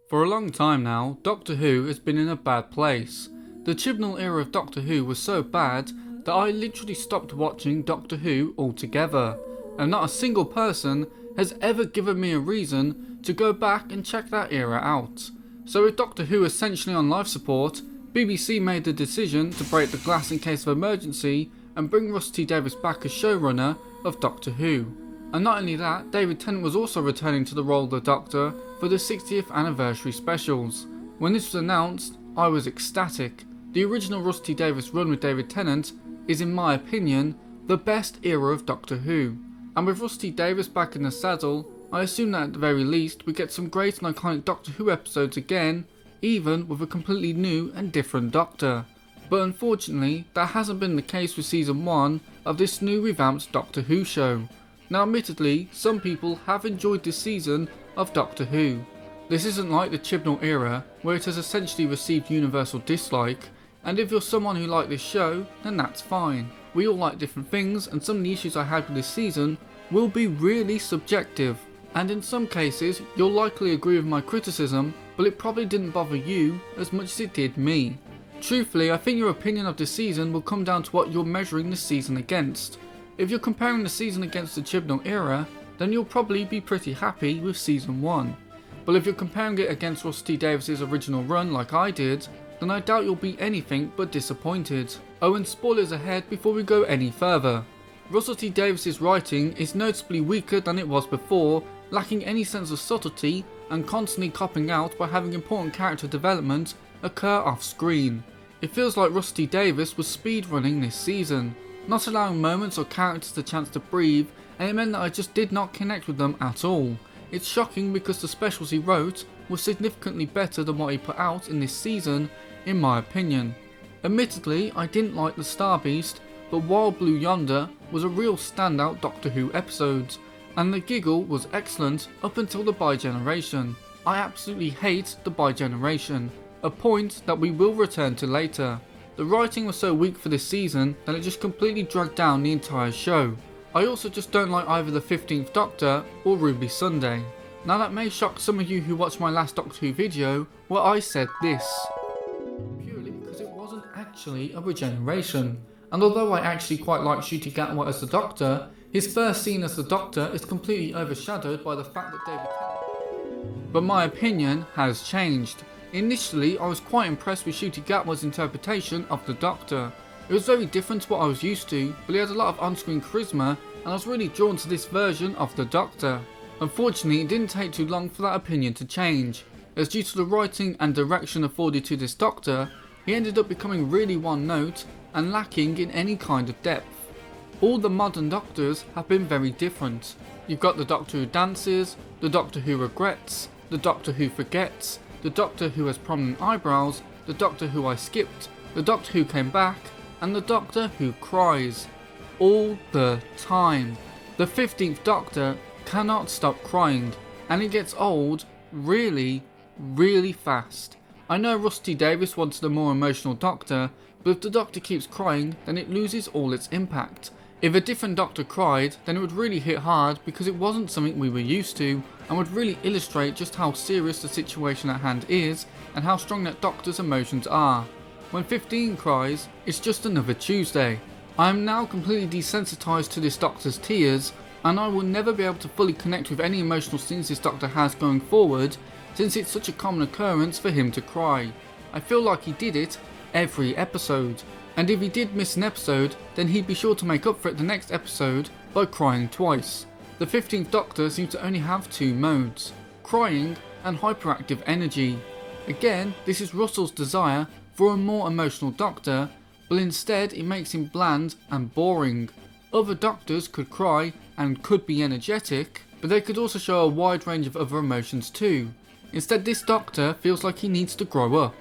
For a long time now, Doctor Who has been in a bad place. The Chibnall era of Doctor Who was so bad that I literally stopped watching Doctor Who altogether, and not a single person has ever given me a reason to go back and check that era out. So with Doctor Who essentially on life support, BBC made the decision to break the glass in case of emergency and bring Russell T Davies back as showrunner of Doctor Who. And not only that, David Tennant was also returning to the role of the Doctor for the 60th anniversary specials. When this was announced, I was ecstatic. The original Russell T Davies run with David Tennant is, in my opinion, the best era of Doctor Who. And with Russell T Davies back in the saddle, I assume that at the very least we get some great and iconic Doctor Who episodes again, even with a completely new and different Doctor. But unfortunately, that hasn't been the case with season 1 of this new revamped Doctor Who show. Now admittedly, some people have enjoyed this season of Doctor Who. This isn't like the Chibnall era, where it has essentially received universal dislike, and if you're someone who liked this show, then that's fine. We all like different things, and some of the issues I had with this season will be really subjective. And in some cases, you'll likely agree with my criticism, but it probably didn't bother you as much as it did me. Truthfully, I think your opinion of this season will come down to what you're measuring this season against. If you're comparing the season against the Chibnall era, then you'll probably be pretty happy with season 1. But if you're comparing it against Russell T Davies' original run like I did, then I doubt you'll be anything but disappointed. Oh, and spoilers ahead before we go any further. Russell T Davies' writing is noticeably weaker than it was before, lacking any sense of subtlety and constantly copping out by having important character development occur off screen. It feels like Russell T Davies was speedrunning this season, not allowing moments or characters the chance to breathe, and it meant that I just did not connect with them at all. It's shocking because the specials he wrote were significantly better than what he put out in this season, in my opinion. Admittedly, I didn't like the Star Beast, but Wild Blue Yonder was a real standout Doctor Who episode, and the giggle was excellent up until the Bi-Generation. I absolutely hate the Bi-Generation, a point that we will return to later. The writing was so weak for this season that it just completely dragged down the entire show. I also just don't like either the 15th Doctor or Ruby Sunday. Now that may shock some of you who watched my last Doctor Who video where I said this. Purely because it wasn't actually a regeneration. And although I actually quite like Ncuti Gatwa as the Doctor, his first scene as the Doctor is completely overshadowed by the fact that David Tennant. But my opinion has changed. Initially, I was quite impressed with Ncuti Gatwa's interpretation of the Doctor. It was very different to what I was used to, but he had a lot of on-screen charisma, and I was really drawn to this version of the Doctor. Unfortunately, it didn't take too long for that opinion to change, as due to the writing and direction afforded to this Doctor, he ended up becoming really one-note and lacking in any kind of depth. All the modern Doctors have been very different. You've got the Doctor who dances, the Doctor who regrets, the Doctor who forgets, the Doctor who has prominent eyebrows, the Doctor who I skipped, the Doctor who came back, and the Doctor who cries. All the time. The 15th Doctor cannot stop crying, and it gets old really, really fast. I know Russell T Davies wanted a more emotional Doctor, but if the Doctor keeps crying, then it loses all its impact. If a different Doctor cried, then it would really hit hard because it wasn't something we were used to, and would really illustrate just how serious the situation at hand is, and how strong that Doctor's emotions are. When 15 cries, it's just another Tuesday. I am now completely desensitized to this Doctor's tears, and I will never be able to fully connect with any emotional scenes this Doctor has going forward, since it's such a common occurrence for him to cry. I feel like he did it every episode, and if he did miss an episode, then he'd be sure to make up for it the next episode by crying twice. The 15th Doctor seems to only have two modes, crying and hyperactive energy. Again, this is Russell's desire for a more emotional Doctor, but instead it makes him bland and boring. Other Doctors could cry and could be energetic, but they could also show a wide range of other emotions too. Instead, this Doctor feels like he needs to grow up,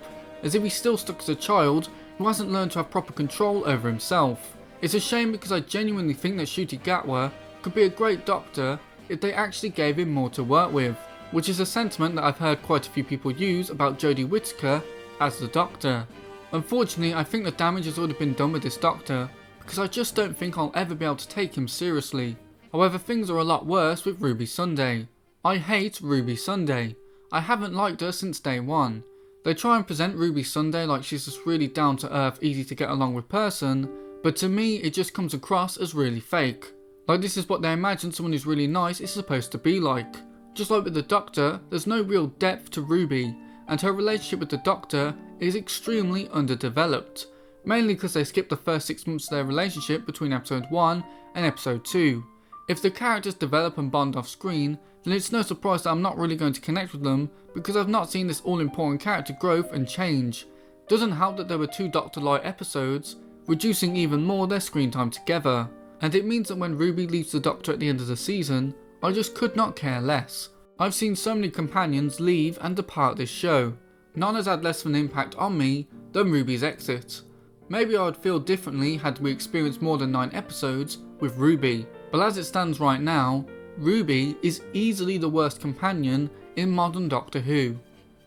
as if he's still stuck as a child who hasn't learned to have proper control over himself. It's a shame because I genuinely think that Ncuti Gatwa could be a great Doctor if they actually gave him more to work with, which is a sentiment that I've heard quite a few people use about Jodie Whittaker as the Doctor. Unfortunately, I think the damage has already been done with this Doctor, because I just don't think I'll ever be able to take him seriously. However, things are a lot worse with Ruby Sunday. I hate Ruby Sunday. I haven't liked her since day one. They try and present Ruby Sunday like she's this really down to earth, easy to get along with person, but to me it just comes across as really fake. Like this is what they imagine someone who's really nice is supposed to be like. Just like with the Doctor, there's no real depth to Ruby, and her relationship with the Doctor is extremely underdeveloped, mainly because they skipped the first 6 months of their relationship between episode 1 and episode 2. If the characters develop and bond off screen, then it's no surprise that I'm not really going to connect with them because I've not seen this all important character growth and change. Doesn't help that there were 2 Doctor-like episodes, reducing even more their screen time together, and it means that when Ruby leaves the Doctor at the end of the season, I just could not care less. I've seen so many companions leave and depart this show. None has had less of an impact on me than Ruby's exit. Maybe I would feel differently had we experienced more than 9 episodes with Ruby, but as it stands right now, Ruby is easily the worst companion in modern Doctor Who.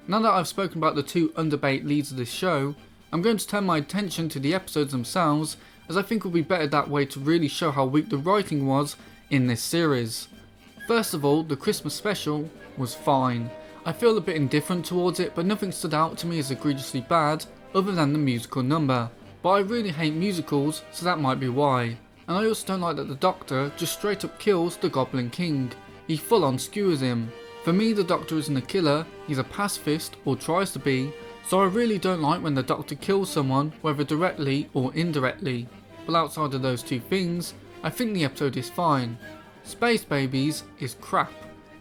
Now that I've spoken about the 2 underbate leads of this show, I'm going to turn my attention to the episodes themselves, as I think it would be better that way to really show how weak the writing was in this series. First of all, the Christmas special was fine. I feel a bit indifferent towards it, but nothing stood out to me as egregiously bad other than the musical number. But I really hate musicals, so that might be why. And I also don't like that the Doctor just straight up kills the Goblin King. He full on skewers him. For me, the Doctor isn't a killer, he's a pacifist, or tries to be, so I really don't like when the Doctor kills someone, whether directly or indirectly. But outside of those 2 things, I think the episode is fine. Space Babies is crap.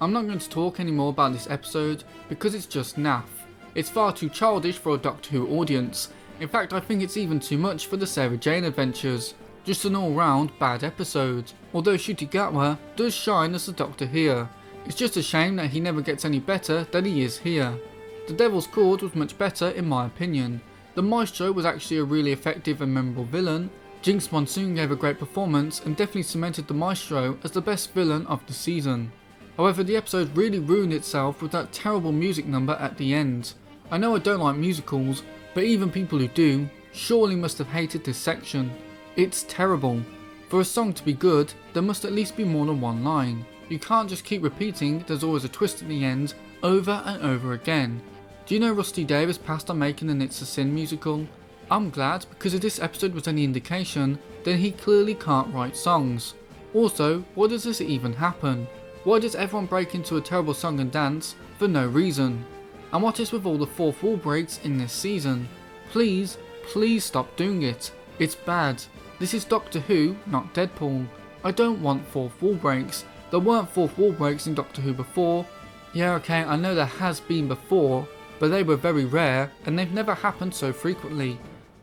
I'm not going to talk anymore about this episode because it's just naff. It's far too childish for a Doctor Who audience. In fact, I think it's even too much for the Sarah Jane adventures. Just an all-round bad episode. Although Ncuti Gatwa does shine as the Doctor here. It's just a shame that he never gets any better than he is here. The Devil's Cord was much better in my opinion. The Maestro was actually a really effective and memorable villain. Jinx Monsoon gave a great performance and definitely cemented the Maestro as the best villain of the season. However, the episode really ruined itself with that terrible music number at the end. I know I don't like musicals, but even people who do surely must have hated this section. It's terrible. For a song to be good, there must at least be more than 1 line. You can't just keep repeating there's always a twist at the end over and over again. Do you know Rusty Davies passed on making an It's a Sin musical? I'm glad, because if this episode was any indication, then he clearly can't write songs. Also, why does this even happen? Why does everyone break into a terrible song and dance for no reason? And what is with all the 4th wall breaks in this season? Please, please stop doing it. It's bad. This is Doctor Who, not Deadpool. I don't want 4th wall breaks. There weren't 4th wall breaks in Doctor Who before. Yeah, okay, I know there has been before, but they were very rare and they've never happened so frequently.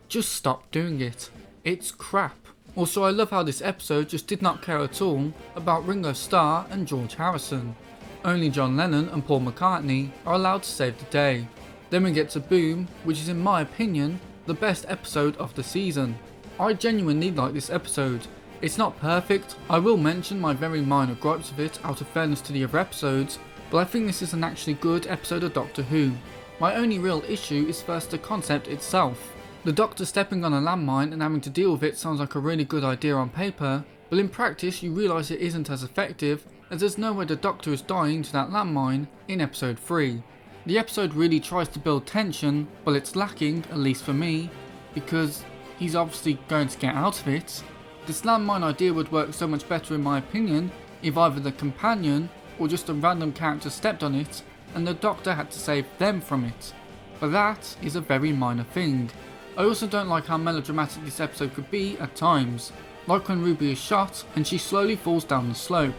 Just stop doing it. It's crap. Also, I love how this episode just did not care at all about Ringo Starr and George Harrison. Only John Lennon and Paul McCartney are allowed to save the day. Then we get to Boom, which is in my opinion the best episode of the season. I genuinely like this episode. It's not perfect, I will mention my very minor gripes of it out of fairness to the other episodes, but I think this is an actually good episode of Doctor Who. My only real issue is first the concept itself. The Doctor stepping on a landmine and having to deal with it sounds like a really good idea on paper, but in practice you realise it isn't as effective, as there's no way the Doctor is dying to that landmine in episode 3. The episode really tries to build tension, but it's lacking, at least for me, because he's obviously going to get out of it. This landmine idea would work so much better in my opinion if either the companion or just a random character stepped on it and the Doctor had to save them from it. But that is a very minor thing. I also don't like how melodramatic this episode could be at times, like when Ruby is shot and she slowly falls down the slope.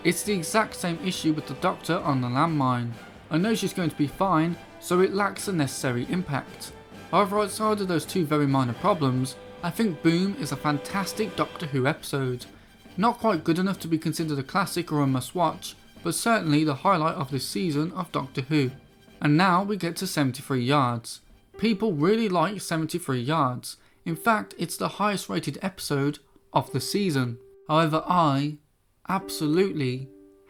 It's the exact same issue with the Doctor on the landmine. I know she's going to be fine, so it lacks the necessary impact. However, outside of those 2 very minor problems, I think Boom is a fantastic Doctor Who episode. Not quite good enough to be considered a classic or a must watch, but certainly the highlight of this season of Doctor Who. And now we get to 73 Yards. People really like 73 Yards. In fact, it's the highest rated episode of the season. However, I absolutely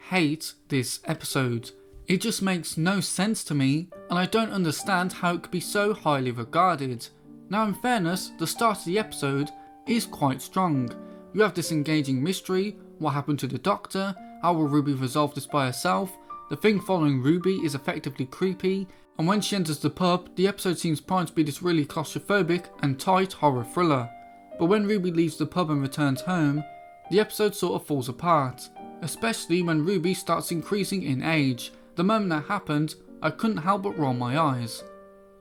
hate this episode. It just makes no sense to me, and I don't understand how it could be so highly regarded. Now, in fairness, the start of the episode is quite strong. You have this engaging mystery, what happened to the Doctor, how will Ruby resolve this by herself, The thing following Ruby is effectively creepy, and when she enters the pub, the episode seems primed to be this really claustrophobic and tight horror thriller. But when Ruby leaves the pub and returns home, the episode sort of falls apart, especially when Ruby starts increasing in age. The moment that happened, I couldn't help but roll my eyes.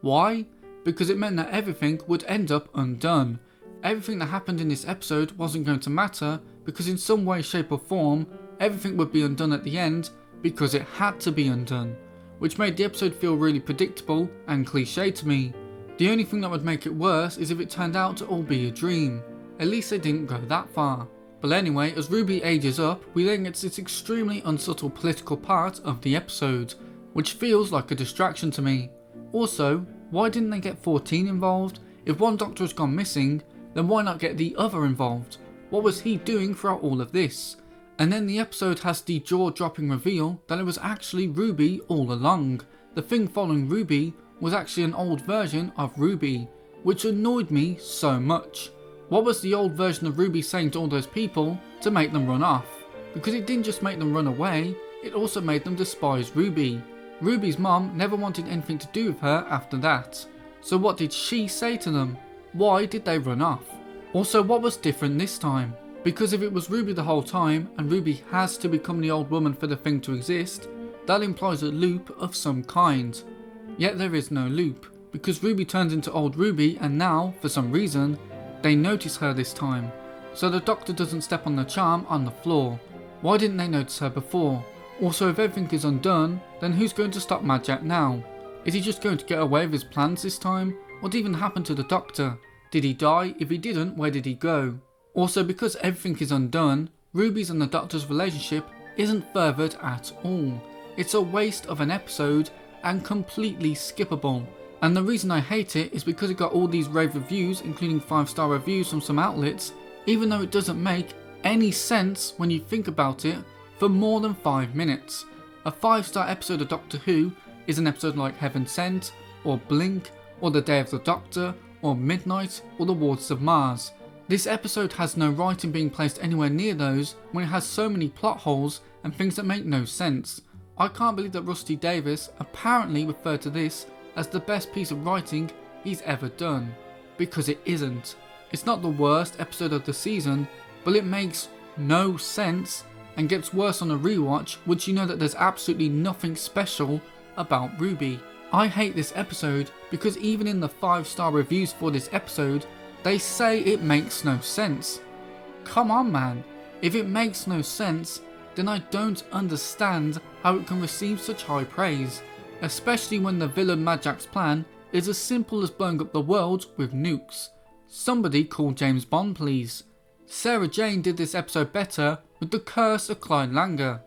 Why? Because it meant that everything would end up undone. Everything that happened in this episode wasn't going to matter, because in some way, shape or form, everything would be undone at the end because it had to be undone, which made the episode feel really predictable and cliche to me. The only thing that would make it worse is if it turned out to all be a dream. At least they didn't go that far. But anyway, as Ruby ages up, we then get this extremely unsubtle political part of the episode, which feels like a distraction to me. Also, why didn't they get 14 involved? If one doctor has gone missing, then why not get the other involved? What was he doing throughout all of this? And then the episode has the jaw-dropping reveal that it was actually Ruby all along. The thing following Ruby was actually an old version of Ruby, which annoyed me so much. What was the old version of Ruby saying to all those people to make them run off? Because it didn't just make them run away, it also made them despise Ruby. Ruby's mom never wanted anything to do with her after that. So what did she say to them? Why did they run off? Also, what was different this time? Because if it was Ruby the whole time, and Ruby has to become the old woman for the thing to exist, that implies a loop of some kind. Yet there is no loop, because Ruby turns into old Ruby, and now, for some reason, they notice her this time. So the doctor doesn't step on the charm on the floor. Why didn't they notice her before? Also, if everything is undone, then who's going to stop Mad Jack now? Is he just going to get away with his plans this time? What even happened to the doctor? Did he die? If he didn't, where did he go? Also, because everything is undone, Ruby's and the Doctor's relationship isn't furthered at all. It's a waste of an episode and completely skippable. And the reason I hate it is because it got all these rave reviews, including 5-star reviews from some outlets, even though it doesn't make any sense when you think about it for more than 5 minutes. A 5-star episode of Doctor Who is an episode like Heaven Sent, or Blink, or The Day of the Doctor, or Midnight, or The Waters of Mars. This episode has no right in being placed anywhere near those when it has so many plot holes and things that make no sense. I can't believe that Rusty Davies apparently referred to this as the best piece of writing he's ever done, because it isn't. It's not the worst episode of the season, but it makes no sense and gets worse on a rewatch once you know that there's absolutely nothing special about Ruby. I hate this episode because even in the 5-star reviews for this episode, they say it makes no sense. Come on, man. If it makes no sense, then I don't understand how it can receive such high praise, especially when the villain Mad Jack's plan is as simple as blowing up the world with nukes. Somebody call James Bond, please. Sarah Jane did this episode better with The Curse of Clyde Langer.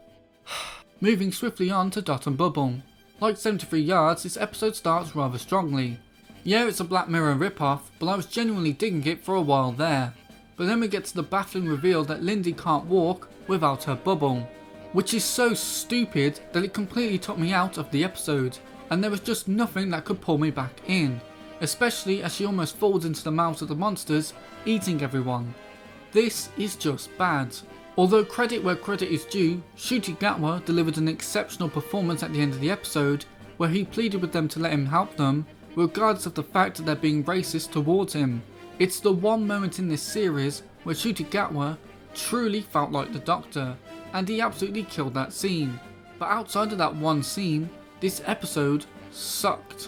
Moving swiftly on to Dot and Bubble. Like 73 Yards, this episode starts rather strongly. Yeah, it's a Black Mirror ripoff, but I was genuinely digging it for a while there. But then we get to the baffling reveal that Lindy can't walk without her bubble, which is so stupid that it completely took me out of the episode, and there was just nothing that could pull me back in, especially as she almost falls into the mouths of the monsters, eating everyone. This is just bad. Although credit where credit is due, Ncuti Gatwa delivered an exceptional performance at the end of the episode, where he pleaded with them to let him help them, regardless of the fact that they're being racist towards him. It's the one moment in this series where Ncuti Gatwa truly felt like the Doctor, and he absolutely killed that scene. But outside of that one scene, this episode sucked.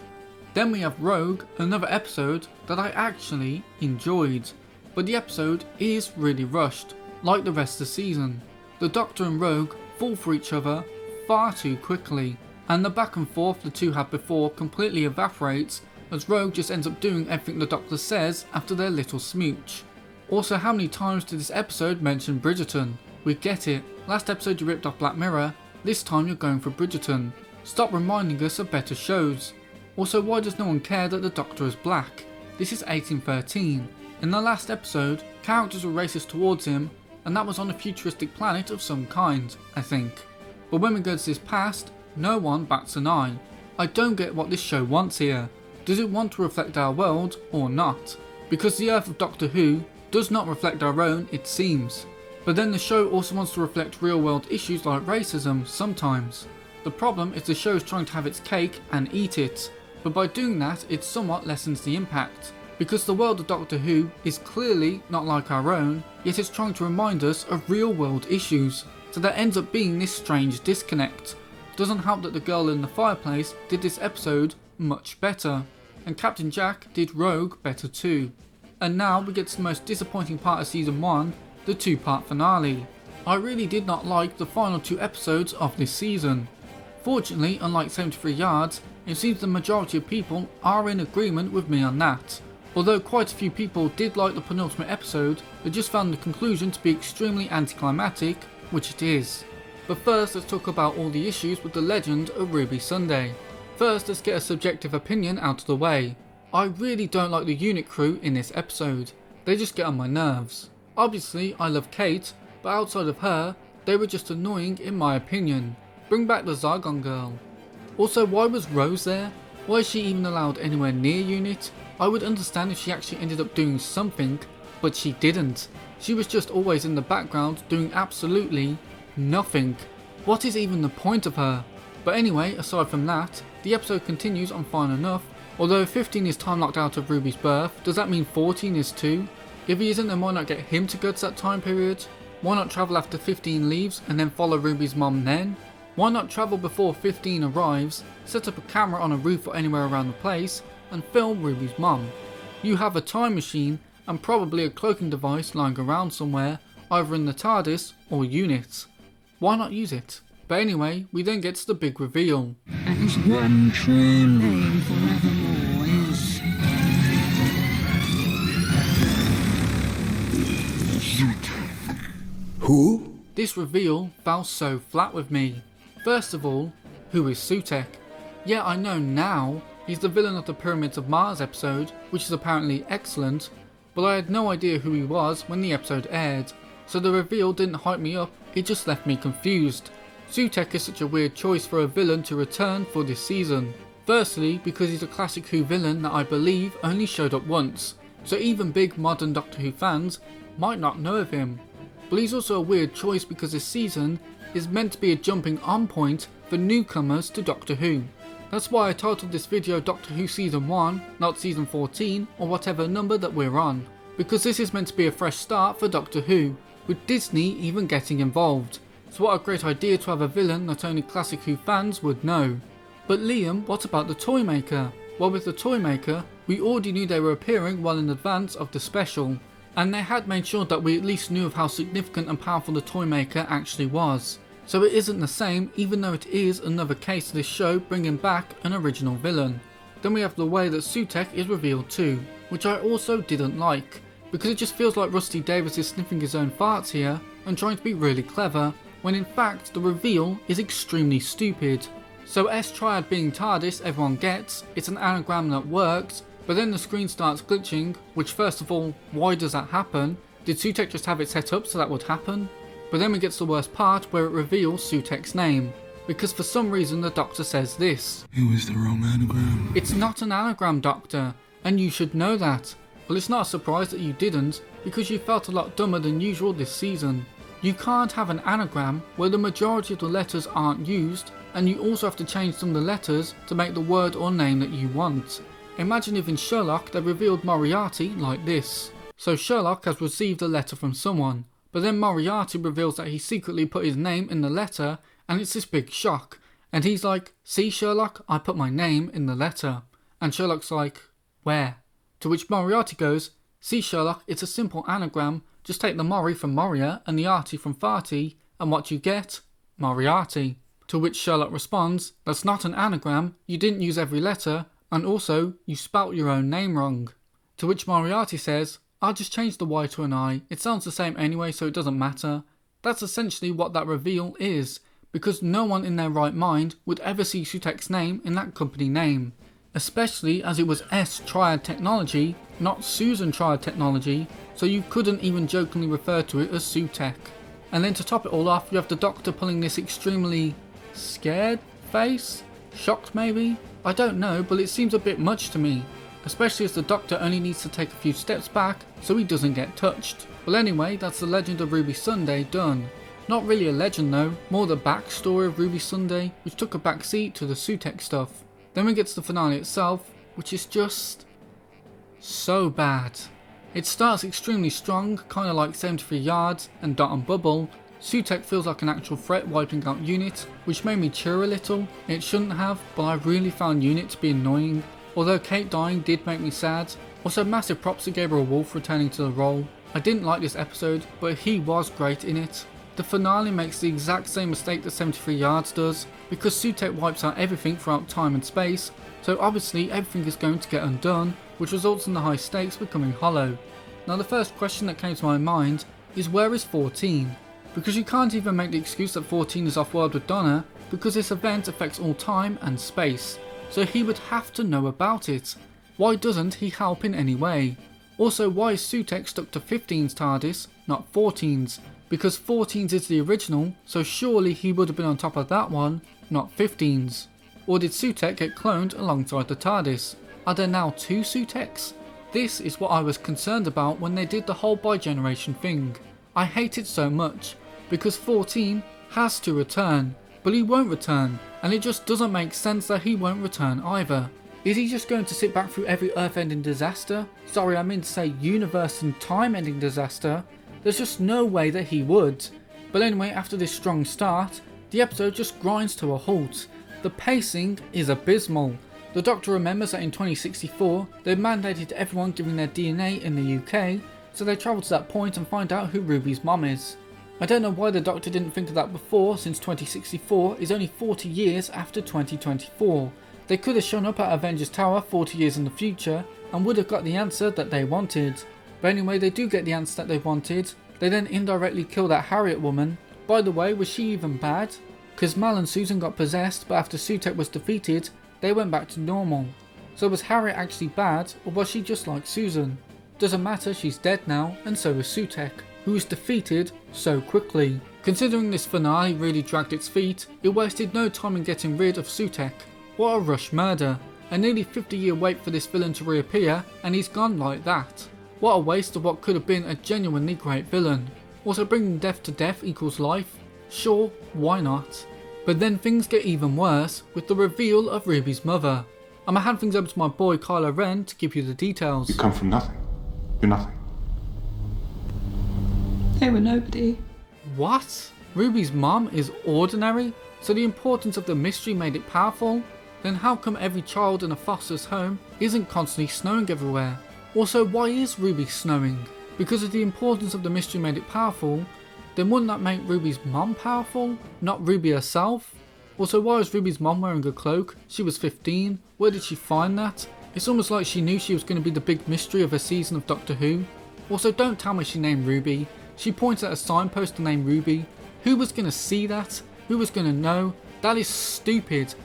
Then we have Rogue, another episode that I actually enjoyed, but the episode is really rushed, like the rest of the season. The Doctor and Rogue fall for each other far too quickly, and the back and forth the two had before completely evaporates as Rogue just ends up doing everything the Doctor says after their little smooch. Also, how many times did this episode mention Bridgerton? We get it. Last episode you ripped off Black Mirror, this time you're going for Bridgerton. Stop reminding us of better shows. Also, why does no one care that the Doctor is black? This is 1813. In the last episode, characters were racist towards him, and that was on a futuristic planet of some kind, I think. But when we go to this past, no one bats an eye. I don't get what this show wants here. Does it want to reflect our world or not? Because the Earth of Doctor Who does not reflect our own, it seems. But then the show also wants to reflect real world issues like racism sometimes. The problem is the show is trying to have its cake and eat it, but by doing that it somewhat lessens the impact, because the world of Doctor Who is clearly not like our own, yet it's trying to remind us of real world issues, so there ends up being this strange disconnect. Doesn't help that the girl in the fireplace did this episode much better, and Captain Jack did Rogue better too. And now we get to the most disappointing part of season 1, the 2-part finale. I really did not like the final 2 episodes of this season. Fortunately, unlike 73 Yards, it seems the majority of people are in agreement with me on that. Although quite a few people did like the penultimate episode, they just found the conclusion to be extremely anticlimactic, which it is. But first, let's talk about all the issues with the legend of Ruby Sunday. First, let's get a subjective opinion out of the way. I really don't like the unit crew in this episode. They just get on my nerves. Obviously, I love Kate, but outside of her, they were just annoying in my opinion. Bring back the Zygon girl. Also, why was Rose there? Why is she even allowed anywhere near unit? I would understand if she actually ended up doing something, but she didn't. She was just always in the background doing absolutely nothing. What is even the point of her? But anyway, aside from that, the episode continues on fine enough. Although 15 is time locked out of Ruby's birth, does that mean 14 is too? If he isn't, then why not get him to Guts that time period? Why not travel after 15 leaves and then follow Ruby's mom then? Why not travel before 15 arrives, set up a camera on a roof or anywhere around the place, and film Ruby's mom? You have a time machine and probably a cloaking device lying around somewhere, either in the TARDIS or unit. Why not use it? But anyway, we then get to the big reveal. As one true name forevermore is... Who? This reveal fell so flat with me. First of all, who is Sutekh? Yeah, I know now he's the villain of the Pyramids of Mars episode, which is apparently excellent, but I had no idea who he was when the episode aired, so the reveal didn't hype me up, it just left me confused. Sutekh is such a weird choice for a villain to return for this season. Firstly, because he's a classic Who villain that I believe only showed up once, so even big modern Doctor Who fans might not know of him. But he's also a weird choice because this season is meant to be a jumping on point for newcomers to Doctor Who. That's why I titled this video Doctor Who Season 1, not Season 14 or whatever number that we're on, because this is meant to be a fresh start for Doctor Who, with Disney even getting involved. So what a great idea to have a villain that only classic Who fans would know. But Liam, what about the Toymaker? Well, with the Toymaker, we already knew they were appearing well in advance of the special, and they had made sure that we at least knew of how significant and powerful the Toymaker actually was. So it isn't the same, even though it is another case of this show bringing back an original villain. Then we have the way that Sutekh is revealed too, which I also didn't like, because it just feels like Rusty Davies is sniffing his own farts here and trying to be really clever, when in fact the reveal is extremely stupid. So S-Triad being TARDIS everyone gets, it's an anagram that works, but then the screen starts glitching, which first of all, why does that happen? Did Sutekh just have it set up so that would happen? But then we get to the worst part where it reveals Sutekh's name, because for some reason the Doctor says this. It was the wrong anagram. It's not an anagram, Doctor, and you should know that. Well, it's not a surprise that you didn't, because you felt a lot dumber than usual this season. You can't have an anagram where the majority of the letters aren't used, and you also have to change some of the letters to make the word or name that you want. Imagine if in Sherlock they revealed Moriarty like this. So Sherlock has received a letter from someone, but then Moriarty reveals that he secretly put his name in the letter, and it's this big shock. And he's like, "See Sherlock, I put my name in the letter." And Sherlock's like, "Where?" To which Moriarty goes, "See Sherlock, it's a simple anagram, just take the Mori from Moria and the Arty from Farty, and what you get? Moriarty." To which Sherlock responds, "That's not an anagram, you didn't use every letter, and also, you spelt your own name wrong." To which Moriarty says, "I'll just change the Y to an I, it sounds the same anyway so it doesn't matter." That's essentially what that reveal is, because no one in their right mind would ever see Sutekh's name in that company name. Especially as it was S-Triad Technology, not Susan Triad Technology, so you couldn't even jokingly refer to it as Sutekh. And then to top it all off, you have the Doctor pulling this extremely scared face? Shocked maybe? I don't know, but it seems a bit much to me. Especially as the Doctor only needs to take a few steps back so he doesn't get touched. Well anyway, that's the legend of Ruby Sunday done. Not really a legend though, more the backstory of Ruby Sunday, which took a backseat to the Sutekh stuff. Then we get to the finale itself, which is just so bad. It starts extremely strong, kinda like 73 yards and Dot and Bubble. Sutekh feels like an actual threat wiping out Unit, which made me cheer a little. It shouldn't have, but I really found Unit to be annoying. Although Kate dying did make me sad. Also massive props to Gabriel Wolf returning to the role. I didn't like this episode, but he was great in it. The finale makes the exact same mistake that 73 Yards does, because Sutekh wipes out everything throughout time and space, so obviously everything is going to get undone, which results in the high stakes becoming hollow. Now the first question that came to my mind is, where is 14? Because you can't even make the excuse that 14 is off-world with Donna, because this event affects all time and space, so he would have to know about it. Why doesn't he help in any way? Also, why is Sutekh stuck to 15's TARDIS, not 14's? Because 14's is the original, so surely he would have been on top of that one, not 15's. Or did Sutekh get cloned alongside the TARDIS? Are there now two Sutekhs? This is what I was concerned about when they did the whole bi-generation thing. I hate it so much, because 14 has to return, but he won't return, and it just doesn't make sense that he won't return either. Is he just going to sit back through every Earth-ending disaster? Sorry, I meant to say universe and time-ending disaster. There's just no way that he would. But anyway, after this strong start, the episode just grinds to a halt. The pacing is abysmal. The Doctor remembers that in 2064, they mandated everyone giving their DNA in the UK, so they travel to that point and find out who Ruby's mom is. I don't know why the Doctor didn't think of that before, since 2064 is only 40 years after 2024. They could have shown up at Avengers Tower 40 years in the future and would have got the answer that they wanted. But anyway, they do get the answer that they wanted. They then indirectly kill that Harriet woman. By the way, was she even bad? Because Mal and Susan got possessed, but after Sutekh was defeated, they went back to normal. So was Harriet actually bad, or was she just like Susan? Doesn't matter, she's dead now, and so is Sutekh, who was defeated so quickly. Considering this finale really dragged its feet, it wasted no time in getting rid of Sutekh. What a rush murder. A nearly 50-year wait for this villain to reappear, and he's gone like that. What a waste of what could have been a genuinely great villain. Also, bringing death to death equals life? Sure, why not? But then things get even worse with the reveal of Ruby's mother. I'ma hand things over to my boy Kylo Ren to give you the details. You come from nothing. You're nothing. They were nobody. What? Ruby's mom is ordinary? So the importance of the mystery made it powerful? Then how come every child in a foster's home isn't constantly snowing everywhere? Also, why is Ruby snowing? Because of the importance of the mystery made it powerful, then wouldn't that make Ruby's mom powerful? Not Ruby herself? Also, why was Ruby's mom wearing a cloak? She was 15. Where did she find that? It's almost like she knew she was going to be the big mystery of a season of Doctor Who. Also, don't tell me she named Ruby. She points at a signpost to name Ruby. Who was going to see that? Who was going to know? That is stupid.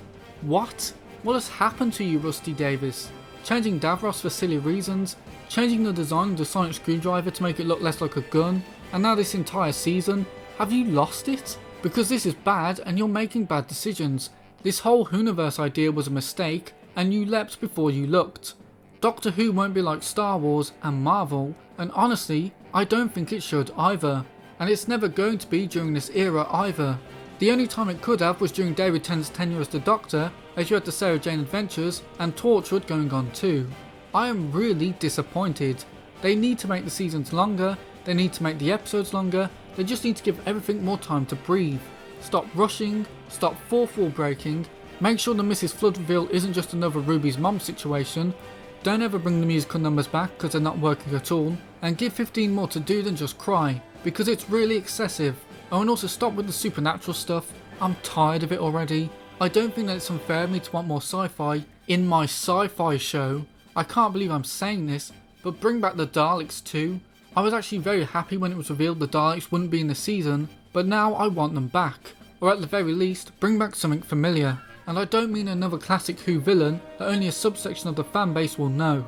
What? What has happened to you, Rusty Davis? Changing Davros for silly reasons, changing the design of the sonic screwdriver to make it look less like a gun, and now this entire season, have you lost it? Because this is bad and you're making bad decisions. This whole Whoniverse idea was a mistake and you leapt before you looked. Doctor Who won't be like Star Wars and Marvel, and honestly, I don't think it should either. And it's never going to be during this era either. The only time it could have was during David Tennant's tenure as the Doctor, as you had the Sarah Jane Adventures and Torchwood going on too. I am really disappointed. They need to make the seasons longer, they need to make the episodes longer, they just need to give everything more time to breathe. Stop rushing, stop fourth wall breaking, make sure the Mrs. Flood reveal isn't just another Ruby's mom situation, don't ever bring the musical numbers back because they're not working at all, and give 15 more to do than just cry, because it's really excessive. Oh, and also stop with the supernatural stuff. I'm tired of it already. I don't think that it's unfair of me to want more sci-fi in my sci-fi show. I can't believe I'm saying this, but bring back the Daleks too. I was actually very happy when it was revealed the Daleks wouldn't be in the season, but now I want them back. Or at the very least, bring back something familiar. And I don't mean another classic Who villain that only a subsection of the fanbase will know.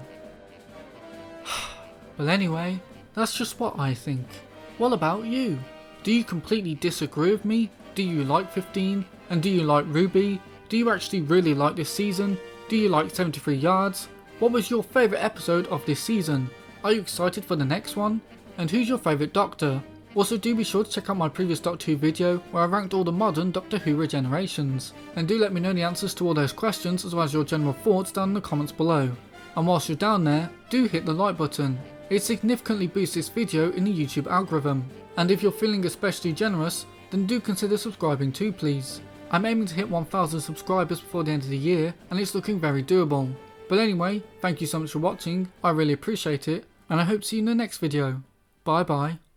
But anyway, that's just what I think. What about you? Do you completely disagree with me? Do you like 15? And do you like Ruby? Do you actually really like this season? Do you like 73 Yards? What was your favourite episode of this season? Are you excited for the next one? And who's your favourite Doctor? Also do be sure to check out my previous Doctor Who video where I ranked all the modern Doctor Who regenerations. And do let me know the answers to all those questions as well as your general thoughts down in the comments below. And whilst you're down there, do hit the like button. It significantly boosts this video in the YouTube algorithm. And if you're feeling especially generous, then do consider subscribing too please. I'm aiming to hit 1000 subscribers before the end of the year and it's looking very doable. But anyway, thank you so much for watching, I really appreciate it, and I hope to see you in the next video. Bye bye.